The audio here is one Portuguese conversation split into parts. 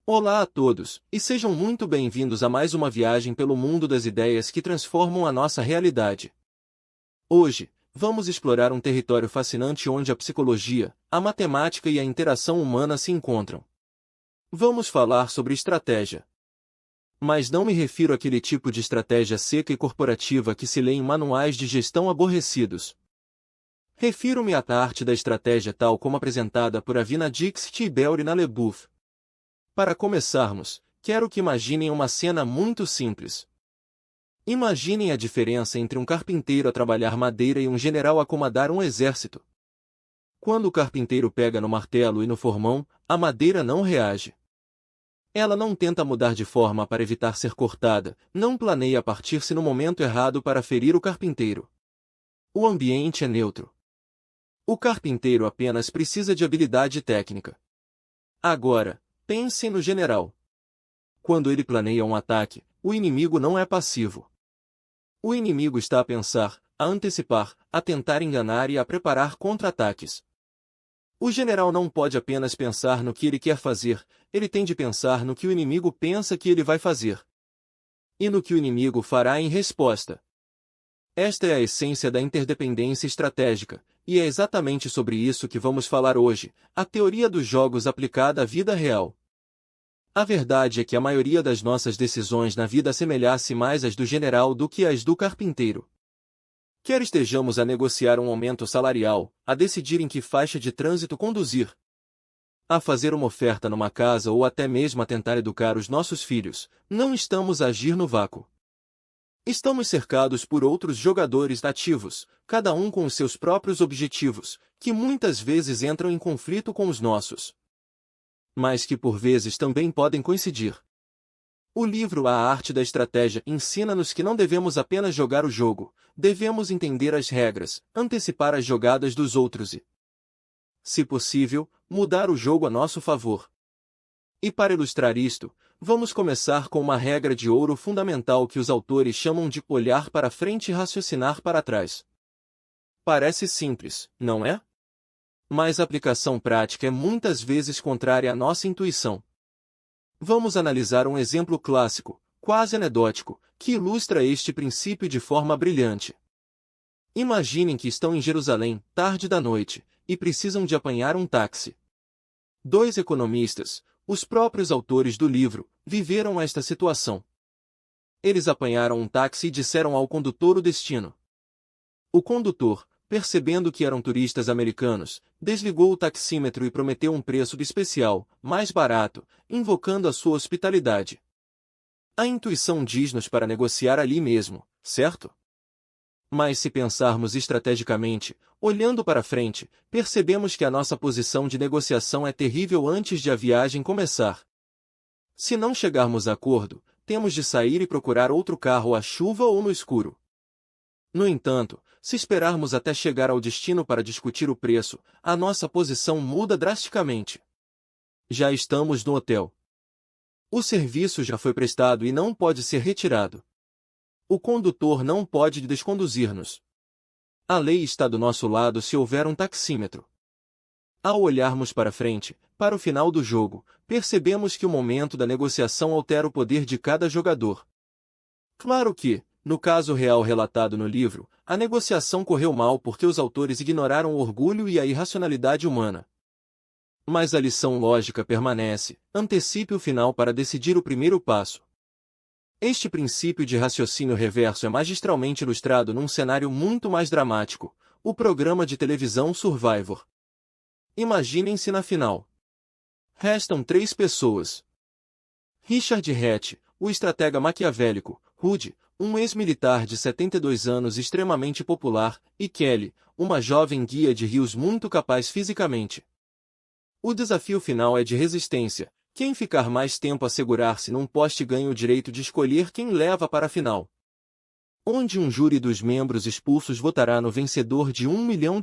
Olá a todos, e sejam muito bem-vindos a mais uma viagem pelo mundo das ideias que transformam a nossa realidade. Hoje, vamos explorar um território fascinante onde a psicologia, a matemática e a interação humana se encontram. Vamos falar sobre estratégia. Mas não me refiro àquele tipo de estratégia seca e corporativa que se lê em manuais de gestão aborrecidos. Refiro-me à arte da estratégia tal como apresentada por Avina Dixit e Belrina LeBouf. Para começarmos, quero que imaginem uma cena muito simples. Imaginem a diferença entre um carpinteiro a trabalhar madeira e um general a comandar um exército. Quando o carpinteiro pega no martelo e no formão, a madeira não reage. Ela não tenta mudar de forma para evitar ser cortada, não planeia partir-se no momento errado para ferir o carpinteiro. O ambiente é neutro. O carpinteiro apenas precisa de habilidade técnica. Agora, pense no general. Quando ele planeia um ataque, o inimigo não é passivo. O inimigo está a pensar, a antecipar, a tentar enganar e a preparar contra-ataques. O general não pode apenas pensar no que ele quer fazer, ele tem de pensar no que o inimigo pensa que ele vai fazer. E no que o inimigo fará em resposta. Esta é a essência da interdependência estratégica, e é exatamente sobre isso que vamos falar hoje, a teoria dos jogos aplicada à vida real. A verdade é que a maioria das nossas decisões na vida assemelha-se mais às do general do que às do carpinteiro. Quer estejamos a negociar um aumento salarial, a decidir em que faixa de trânsito conduzir, a fazer uma oferta numa casa ou até mesmo a tentar educar os nossos filhos, não estamos a agir no vácuo. Estamos cercados por outros jogadores ativos, cada um com os seus próprios objetivos, que muitas vezes entram em conflito com os nossos. Mas que por vezes também podem coincidir. O livro A Arte da Estratégia ensina-nos que não devemos apenas jogar o jogo, devemos entender as regras, antecipar as jogadas dos outros e, se possível, mudar o jogo a nosso favor. E para ilustrar isto, vamos começar com uma regra de ouro fundamental que os autores chamam de olhar para frente e raciocinar para trás. Parece simples, não é? Mas a aplicação prática é muitas vezes contrária à nossa intuição. Vamos analisar um exemplo clássico, quase anedótico, que ilustra este princípio de forma brilhante. Imaginem que estão em Jerusalém, tarde da noite, e precisam de apanhar um táxi. Dois economistas, os próprios autores do livro, viveram esta situação. Eles apanharam um táxi e disseram ao condutor o destino. O condutor, percebendo que eram turistas americanos, desligou o taxímetro e prometeu um preço especial, mais barato, invocando a sua hospitalidade. A intuição diz-nos para negociar ali mesmo, certo? Mas se pensarmos estrategicamente, olhando para frente, percebemos que a nossa posição de negociação é terrível antes de a viagem começar. Se não chegarmos a acordo, temos de sair e procurar outro carro à chuva ou no escuro. No entanto, se esperarmos até chegar ao destino para discutir o preço, a nossa posição muda drasticamente. Já estamos no hotel. O serviço já foi prestado e não pode ser retirado. O condutor não pode desconduzir-nos. A lei está do nosso lado se houver um taxímetro. Ao olharmos para frente, para o final do jogo, percebemos que o momento da negociação altera o poder de cada jogador. Claro que, no caso real relatado no livro, a negociação correu mal porque os autores ignoraram o orgulho e a irracionalidade humana. Mas a lição lógica permanece, antecipe o final para decidir o primeiro passo. Este princípio de raciocínio reverso é magistralmente ilustrado num cenário muito mais dramático, o programa de televisão Survivor. Imaginem-se na final. Restam 3 pessoas. Richard Hatch, o estratega maquiavélico, Rudy, um ex-militar de 72 anos extremamente popular, e Kelly, uma jovem guia de rios muito capaz fisicamente. O desafio final é de resistência. Quem ficar mais tempo a segurar-se num poste ganha o direito de escolher quem leva para a final. Onde um júri dos membros expulsos votará no vencedor de $1 milhão.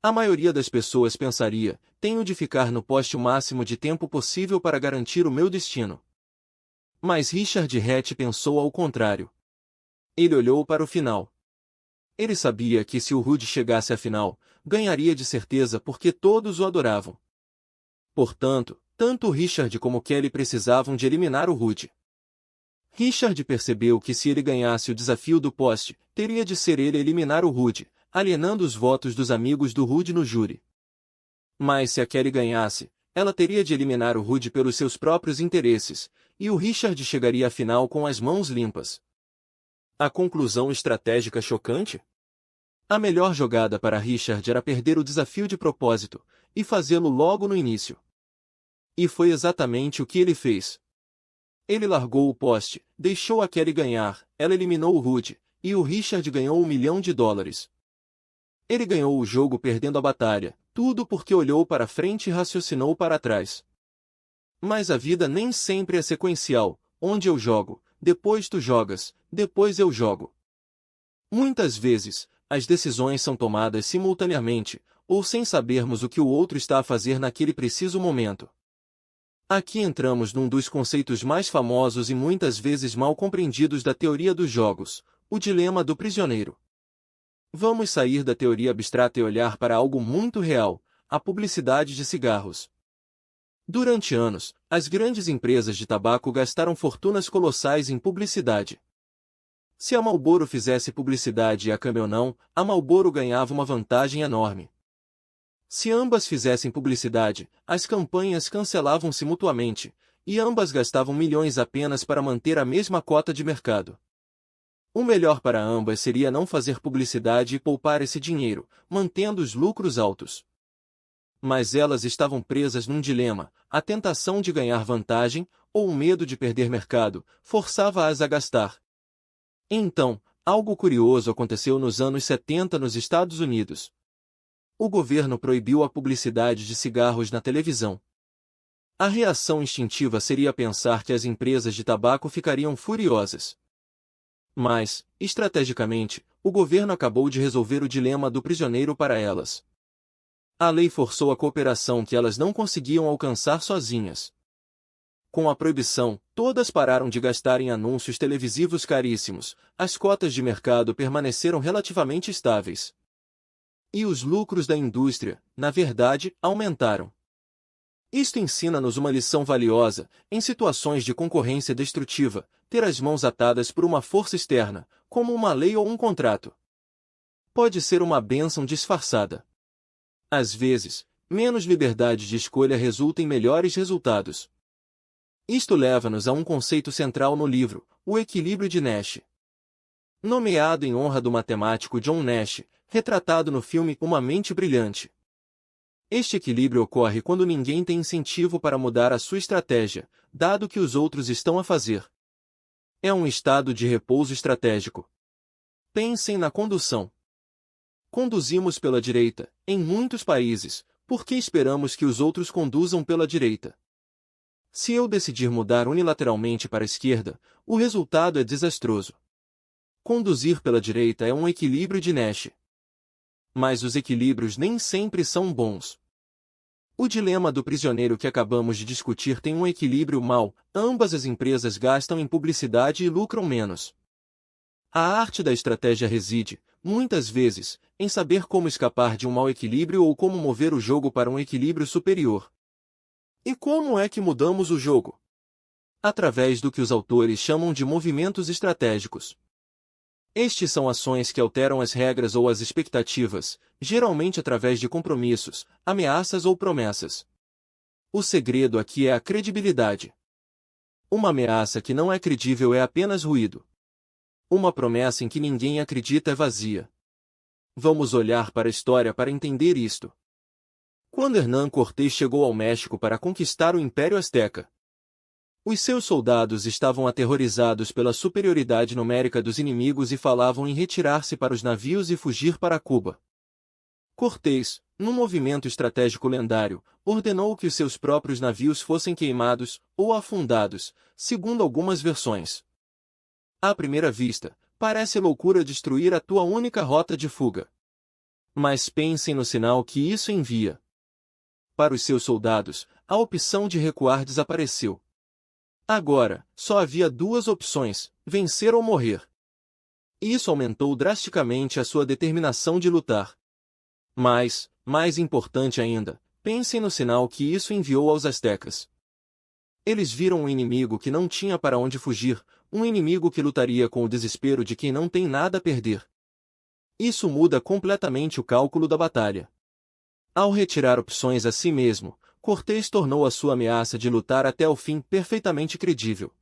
A maioria das pessoas pensaria, tenho de ficar no poste o máximo de tempo possível para garantir o meu destino. Mas Richard Hatch pensou ao contrário. Ele olhou para o final. Ele sabia que se o Rudy chegasse à final, ganharia de certeza porque todos o adoravam. Portanto, Tanto Richard como Kelly precisavam de eliminar o Rude. Richard percebeu que se ele ganhasse o desafio do poste, teria de ser ele a eliminar o Rude, alienando os votos dos amigos do Rude no júri. Mas se a Kelly ganhasse, ela teria de eliminar o Rude pelos seus próprios interesses, e o Richard chegaria à final com as mãos limpas. A conclusão estratégica chocante? A melhor jogada para Richard era perder o desafio de propósito, e fazê-lo logo no início. E foi exatamente o que ele fez. Ele largou o poste, deixou a Kelly ganhar, ela eliminou o Rude, e o Richard ganhou $1 milhão. Ele ganhou o jogo perdendo a batalha, tudo porque olhou para frente e raciocinou para trás. Mas a vida nem sempre é sequencial, onde eu jogo, depois tu jogas, depois eu jogo. Muitas vezes, as decisões são tomadas simultaneamente, ou sem sabermos o que o outro está a fazer naquele preciso momento. Aqui entramos num dos conceitos mais famosos e muitas vezes mal compreendidos da teoria dos jogos, o dilema do prisioneiro. Vamos sair da teoria abstrata e olhar para algo muito real, a publicidade de cigarros. Durante anos, as grandes empresas de tabaco gastaram fortunas colossais em publicidade. Se a Marlboro fizesse publicidade e a Camel não, a Marlboro ganhava uma vantagem enorme. Se ambas fizessem publicidade, as campanhas cancelavam-se mutuamente, e ambas gastavam milhões apenas para manter a mesma cota de mercado. O melhor para ambas seria não fazer publicidade e poupar esse dinheiro, mantendo os lucros altos. Mas elas estavam presas num dilema: a tentação de ganhar vantagem, ou o medo de perder mercado, forçava-as a gastar. Então, algo curioso aconteceu nos anos 70 nos Estados Unidos. O governo proibiu a publicidade de cigarros na televisão. A reação instintiva seria pensar que as empresas de tabaco ficariam furiosas. Mas, estrategicamente, o governo acabou de resolver o dilema do prisioneiro para elas. A lei forçou a cooperação que elas não conseguiam alcançar sozinhas. Com a proibição, todas pararam de gastar em anúncios televisivos caríssimos, as cotas de mercado permaneceram relativamente estáveis. E os lucros da indústria, na verdade, aumentaram. Isto ensina-nos uma lição valiosa: em situações de concorrência destrutiva, ter as mãos atadas por uma força externa, como uma lei ou um contrato, pode ser uma bênção disfarçada. Às vezes, menos liberdade de escolha resulta em melhores resultados. Isto leva-nos a um conceito central no livro, o equilíbrio de Nash. Nomeado em honra do matemático John Nash, retratado no filme Uma Mente Brilhante. Este equilíbrio ocorre quando ninguém tem incentivo para mudar a sua estratégia, dado que os outros estão a fazer. É um estado de repouso estratégico. Pensem na condução. Conduzimos pela direita, em muitos países, porque esperamos que os outros conduzam pela direita. Se eu decidir mudar unilateralmente para a esquerda, o resultado é desastroso. Conduzir pela direita é um equilíbrio de Nash. Mas os equilíbrios nem sempre são bons. O dilema do prisioneiro que acabamos de discutir tem um equilíbrio mau: ambas as empresas gastam em publicidade e lucram menos. A arte da estratégia reside, muitas vezes, em saber como escapar de um mau equilíbrio ou como mover o jogo para um equilíbrio superior. E como é que mudamos o jogo? Através do que os autores chamam de movimentos estratégicos. Estes são ações que alteram as regras ou as expectativas, geralmente através de compromissos, ameaças ou promessas. O segredo aqui é a credibilidade. Uma ameaça que não é credível é apenas ruído. Uma promessa em que ninguém acredita é vazia. Vamos olhar para a história para entender isto. Quando Hernán Cortés chegou ao México para conquistar o Império Azteca, os seus soldados estavam aterrorizados pela superioridade numérica dos inimigos e falavam em retirar-se para os navios e fugir para Cuba. Cortés, num movimento estratégico lendário, ordenou que os seus próprios navios fossem queimados ou afundados, segundo algumas versões. À primeira vista, parece loucura destruir a tua única rota de fuga. Mas pensem no sinal que isso envia. Para os seus soldados, a opção de recuar desapareceu. Agora, só havia duas opções: vencer ou morrer. Isso aumentou drasticamente a sua determinação de lutar. Mas, mais importante ainda, pensem no sinal que isso enviou aos astecas. Eles viram um inimigo que não tinha para onde fugir, um inimigo que lutaria com o desespero de quem não tem nada a perder. Isso muda completamente o cálculo da batalha. Ao retirar opções a si mesmo, Cortés tornou a sua ameaça de lutar até o fim perfeitamente credível.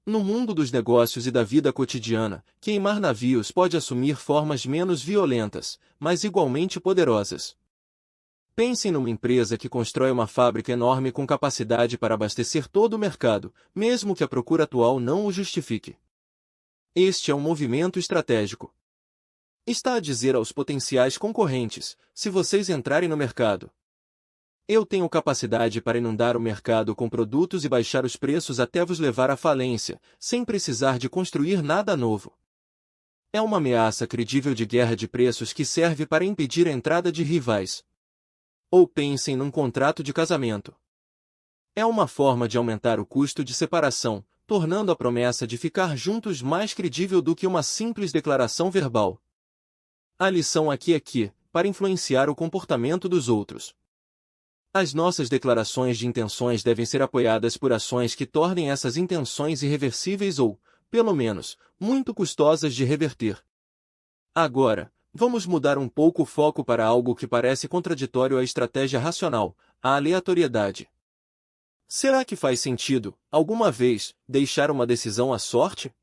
No mundo dos negócios e da vida cotidiana, queimar navios pode assumir formas menos violentas, mas igualmente poderosas. Pensem numa empresa que constrói uma fábrica enorme com capacidade para abastecer todo o mercado, mesmo que a procura atual não o justifique. Este é um movimento estratégico. Está a dizer aos potenciais concorrentes: se vocês entrarem no mercado, eu tenho capacidade para inundar o mercado com produtos e baixar os preços até vos levar à falência, sem precisar de construir nada novo. É uma ameaça credível de guerra de preços que serve para impedir a entrada de rivais. Ou pensem num contrato de casamento. É uma forma de aumentar o custo de separação, tornando a promessa de ficar juntos mais credível do que uma simples declaração verbal. A lição aqui é que, para influenciar o comportamento dos outros, as nossas declarações de intenções devem ser apoiadas por ações que tornem essas intenções irreversíveis ou, pelo menos, muito custosas de reverter. Agora, vamos mudar um pouco o foco para algo que parece contraditório à estratégia racional, a aleatoriedade. Será que faz sentido, alguma vez, deixar uma decisão à sorte?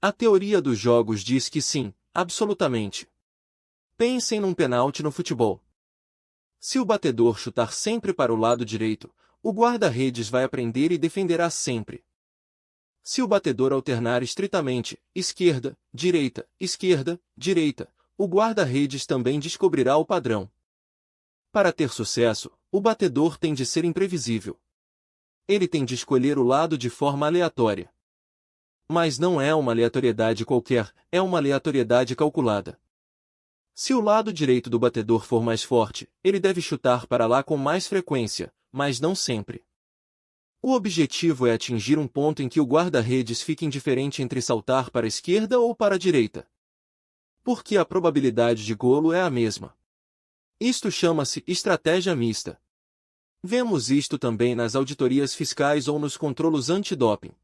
A teoria dos jogos diz que sim, absolutamente. Pensem num pênalti no futebol. Se o batedor chutar sempre para o lado direito, o guarda-redes vai aprender e defenderá sempre. Se o batedor alternar estritamente, esquerda, direita, o guarda-redes também descobrirá o padrão. Para ter sucesso, o batedor tem de ser imprevisível. Ele tem de escolher o lado de forma aleatória. Mas não é uma aleatoriedade qualquer, é uma aleatoriedade calculada. Se o lado direito do batedor for mais forte, ele deve chutar para lá com mais frequência, mas não sempre. O objetivo é atingir um ponto em que o guarda-redes fique indiferente entre saltar para a esquerda ou para a direita. Porque a probabilidade de golo é a mesma. Isto chama-se estratégia mista. Vemos isto também nas auditorias fiscais ou nos controlos antidoping.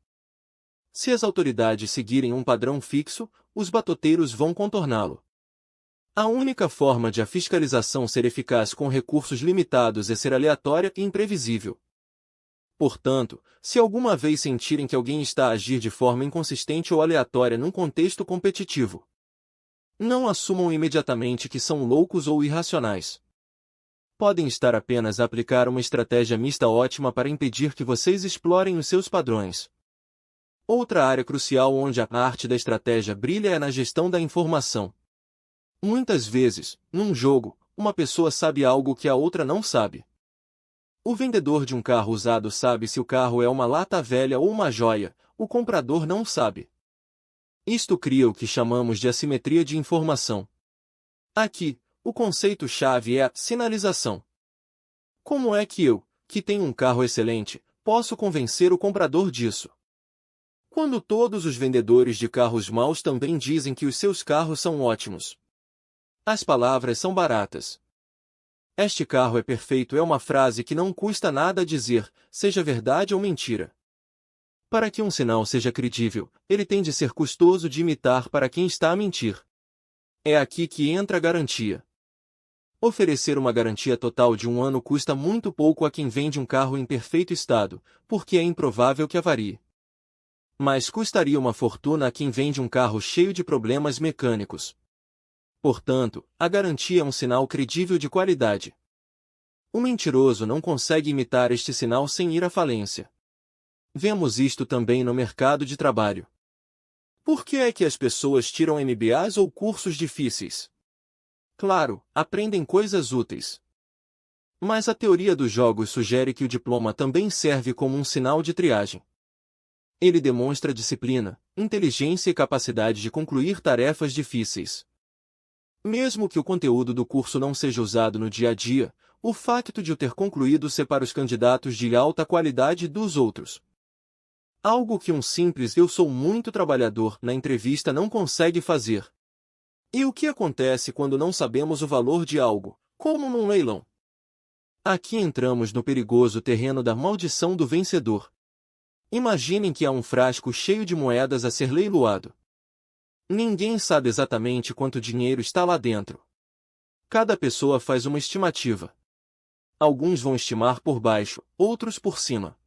Se as autoridades seguirem um padrão fixo, os batoteiros vão contorná-lo. A única forma de a fiscalização ser eficaz com recursos limitados é ser aleatória e imprevisível. Portanto, se alguma vez sentirem que alguém está a agir de forma inconsistente ou aleatória num contexto competitivo, não assumam imediatamente que são loucos ou irracionais. Podem estar apenas a aplicar uma estratégia mista ótima para impedir que vocês explorem os seus padrões. Outra área crucial onde a arte da estratégia brilha é na gestão da informação. Muitas vezes, num jogo, uma pessoa sabe algo que a outra não sabe. O vendedor de um carro usado sabe se o carro é uma lata velha ou uma joia, o comprador não sabe. Isto cria o que chamamos de assimetria de informação. Aqui, o conceito-chave é a sinalização. Como é que eu, que tenho um carro excelente, posso convencer o comprador disso? Quando todos os vendedores de carros maus também dizem que os seus carros são ótimos. As palavras são baratas. Este carro é perfeito é uma frase que não custa nada a dizer, seja verdade ou mentira. Para que um sinal seja credível, ele tem de ser custoso de imitar para quem está a mentir. É aqui que entra a garantia. Oferecer uma garantia total de 1 ano custa muito pouco a quem vende um carro em perfeito estado, porque é improvável que avarie. Mas custaria uma fortuna a quem vende um carro cheio de problemas mecânicos. Portanto, a garantia é um sinal credível de qualidade. O mentiroso não consegue imitar este sinal sem ir à falência. Vemos isto também no mercado de trabalho. Por que é que as pessoas tiram MBAs ou cursos difíceis? Claro, aprendem coisas úteis. Mas a teoria dos jogos sugere que o diploma também serve como um sinal de triagem. Ele demonstra disciplina, inteligência e capacidade de concluir tarefas difíceis. Mesmo que o conteúdo do curso não seja usado no dia a dia, o facto de o ter concluído separa os candidatos de alta qualidade dos outros. Algo que um simples "eu sou muito trabalhador" na entrevista não consegue fazer. E o que acontece quando não sabemos o valor de algo, como num leilão? Aqui entramos no perigoso terreno da maldição do vencedor. Imaginem que há um frasco cheio de moedas a ser leiloado. Ninguém sabe exatamente quanto dinheiro está lá dentro. Cada pessoa faz uma estimativa. Alguns vão estimar por baixo, outros por cima.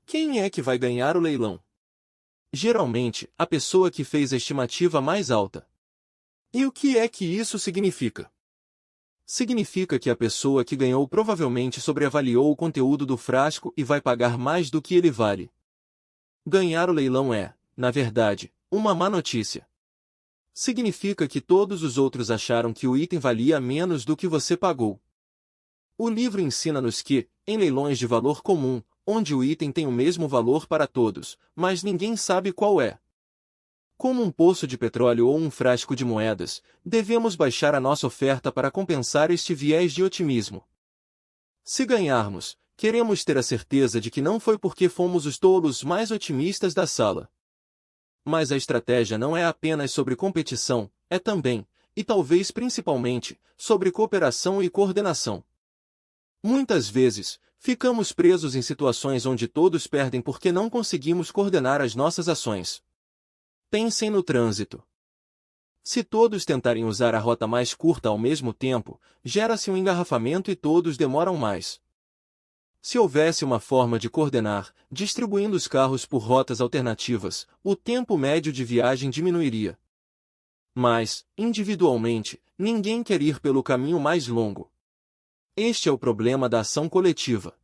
Quem é que vai ganhar o leilão? Geralmente, a pessoa que fez a estimativa mais alta. E o que é que isso significa? Significa que a pessoa que ganhou provavelmente sobreavaliou o conteúdo do frasco e vai pagar mais do que ele vale. Ganhar o leilão é, na verdade, uma má notícia. Significa que todos os outros acharam que o item valia menos do que você pagou. O livro ensina-nos que, em leilões de valor comum, onde o item tem o mesmo valor para todos, mas ninguém sabe qual é. Como um poço de petróleo ou um frasco de moedas, devemos baixar a nossa oferta para compensar este viés de otimismo. Se ganharmos, queremos ter a certeza de que não foi porque fomos os tolos mais otimistas da sala. Mas a estratégia não é apenas sobre competição, é também, e talvez principalmente, sobre cooperação e coordenação. Muitas vezes, ficamos presos em situações onde todos perdem porque não conseguimos coordenar as nossas ações. Pensem no trânsito. Se todos tentarem usar a rota mais curta ao mesmo tempo, gera-se um engarrafamento e todos demoram mais. Se houvesse uma forma de coordenar, distribuindo os carros por rotas alternativas, o tempo médio de viagem diminuiria. Mas, individualmente, ninguém quer ir pelo caminho mais longo. Este é o problema da ação coletiva.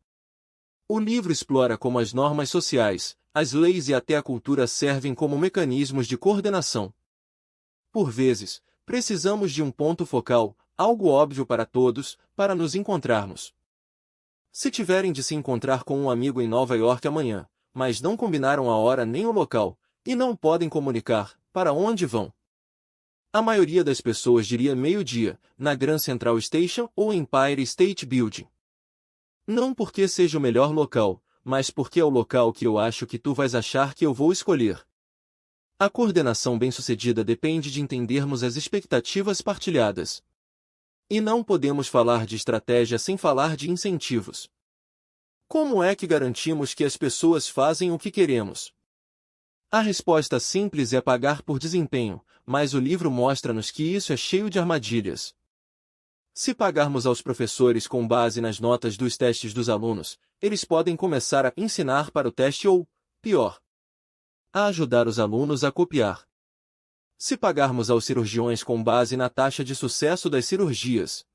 O livro explora como as normas sociais, as leis e até a cultura servem como mecanismos de coordenação. Por vezes, precisamos de um ponto focal, algo óbvio para todos, para nos encontrarmos. Se tiverem de se encontrar com um amigo em Nova York amanhã, mas não combinaram a hora nem o local, e não podem comunicar, para onde vão? A maioria das pessoas diria meio-dia, na Grand Central Station ou Empire State Building. Não porque seja o melhor local, mas porque é o local que eu acho que tu vais achar que eu vou escolher. A coordenação bem-sucedida depende de entendermos as expectativas partilhadas. E não podemos falar de estratégia sem falar de incentivos. Como é que garantimos que as pessoas fazem o que queremos? A resposta simples é pagar por desempenho, mas o livro mostra-nos que isso é cheio de armadilhas. Se pagarmos aos professores com base nas notas dos testes dos alunos, eles podem começar a ensinar para o teste ou, pior, a ajudar os alunos a copiar. Se pagarmos aos cirurgiões com base na taxa de sucesso das cirurgias,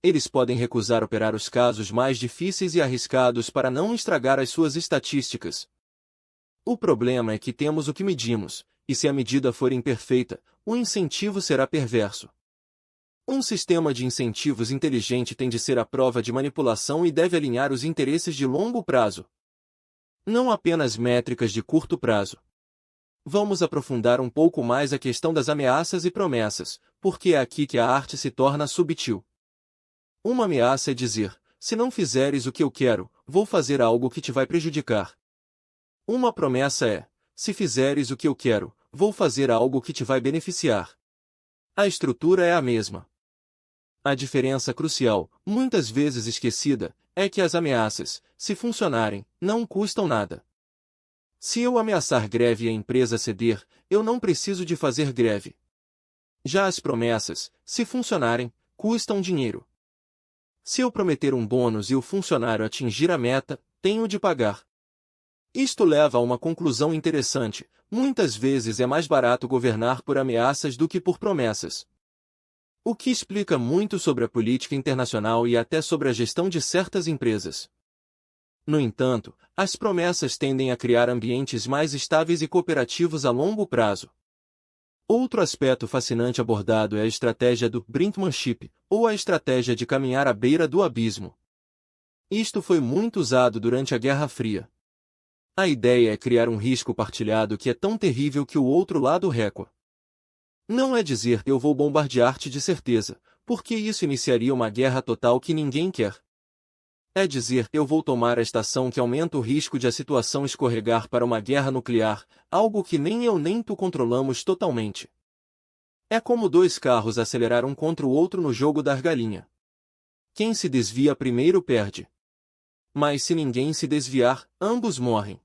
eles podem recusar operar os casos mais difíceis e arriscados para não estragar as suas estatísticas. O problema é que temos o que medimos, e se a medida for imperfeita, o incentivo será perverso. Um sistema de incentivos inteligente tem de ser à prova de manipulação e deve alinhar os interesses de longo prazo, não apenas métricas de curto prazo. Vamos aprofundar um pouco mais a questão das ameaças e promessas, porque é aqui que a arte se torna subtil. Uma ameaça é dizer, se não fizeres o que eu quero, vou fazer algo que te vai prejudicar. Uma promessa é, se fizeres o que eu quero, vou fazer algo que te vai beneficiar. A estrutura é a mesma. A diferença crucial, muitas vezes esquecida, é que as ameaças, se funcionarem, não custam nada. Se eu ameaçar greve e a empresa ceder, eu não preciso de fazer greve. Já as promessas, se funcionarem, custam dinheiro. Se eu prometer um bônus e o funcionário atingir a meta, tenho de pagar. Isto leva a uma conclusão interessante: muitas vezes é mais barato governar por ameaças do que por promessas. O que explica muito sobre a política internacional e até sobre a gestão de certas empresas. No entanto, as promessas tendem a criar ambientes mais estáveis e cooperativos a longo prazo. Outro aspecto fascinante abordado é a estratégia do brinkmanship, ou a estratégia de caminhar à beira do abismo. Isto foi muito usado durante a Guerra Fria. A ideia é criar um risco partilhado que é tão terrível que o outro lado recua. Não é dizer eu vou bombardear-te de certeza, porque isso iniciaria uma guerra total que ninguém quer. É dizer eu vou tomar a estação que aumenta o risco de a situação escorregar para uma guerra nuclear, algo que nem eu nem tu controlamos totalmente. É como dois carros acelerar um contra o outro no jogo da argalinha. Quem se desvia primeiro perde. Mas se ninguém se desviar, ambos morrem.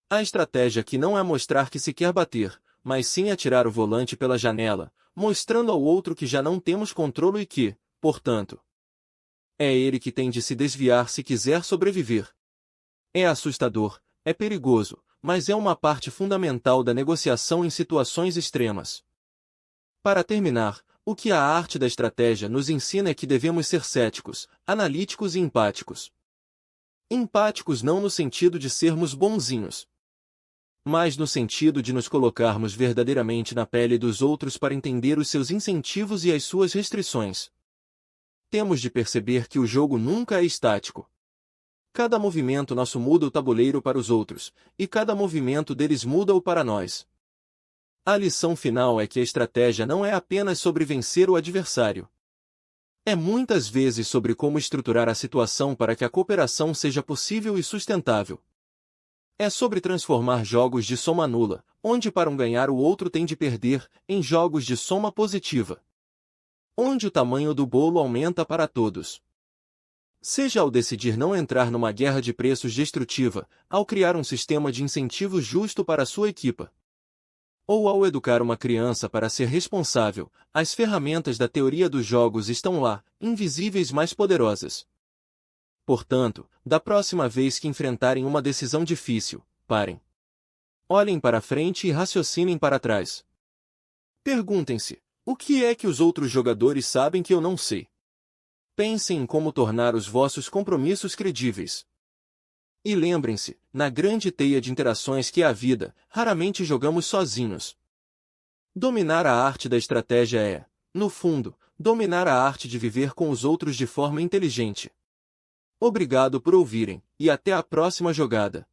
A estratégia aqui não é mostrar que se quer bater, mas sim atirar o volante pela janela, mostrando ao outro que já não temos controle e que, portanto, é ele que tem de se desviar se quiser sobreviver. É assustador, é perigoso, mas é uma parte fundamental da negociação em situações extremas. Para terminar, o que a arte da estratégia nos ensina é que devemos ser céticos, analíticos e empáticos. Empáticos não no sentido de sermos bonzinhos, mas no sentido de nos colocarmos verdadeiramente na pele dos outros para entender os seus incentivos e as suas restrições. Temos de perceber que o jogo nunca é estático. Cada movimento nosso muda o tabuleiro para os outros, e cada movimento deles muda-o para nós. A lição final é que a estratégia não é apenas sobre vencer o adversário. É muitas vezes sobre como estruturar a situação para que a cooperação seja possível e sustentável. É sobre transformar jogos de soma nula, onde para um ganhar o outro tem de perder, em jogos de soma positiva, onde o tamanho do bolo aumenta para todos. Seja ao decidir não entrar numa guerra de preços destrutiva, ao criar um sistema de incentivos justo para a sua equipa, ou ao educar uma criança para ser responsável, as ferramentas da teoria dos jogos estão lá, invisíveis mas poderosas. Portanto, da próxima vez que enfrentarem uma decisão difícil, parem. Olhem para frente e raciocinem para trás. Perguntem-se: o que é que os outros jogadores sabem que eu não sei? Pensem em como tornar os vossos compromissos credíveis. E lembrem-se, na grande teia de interações que é a vida, raramente jogamos sozinhos. Dominar a arte da estratégia é, no fundo, dominar a arte de viver com os outros de forma inteligente. Obrigado por ouvirem, e até a próxima jogada.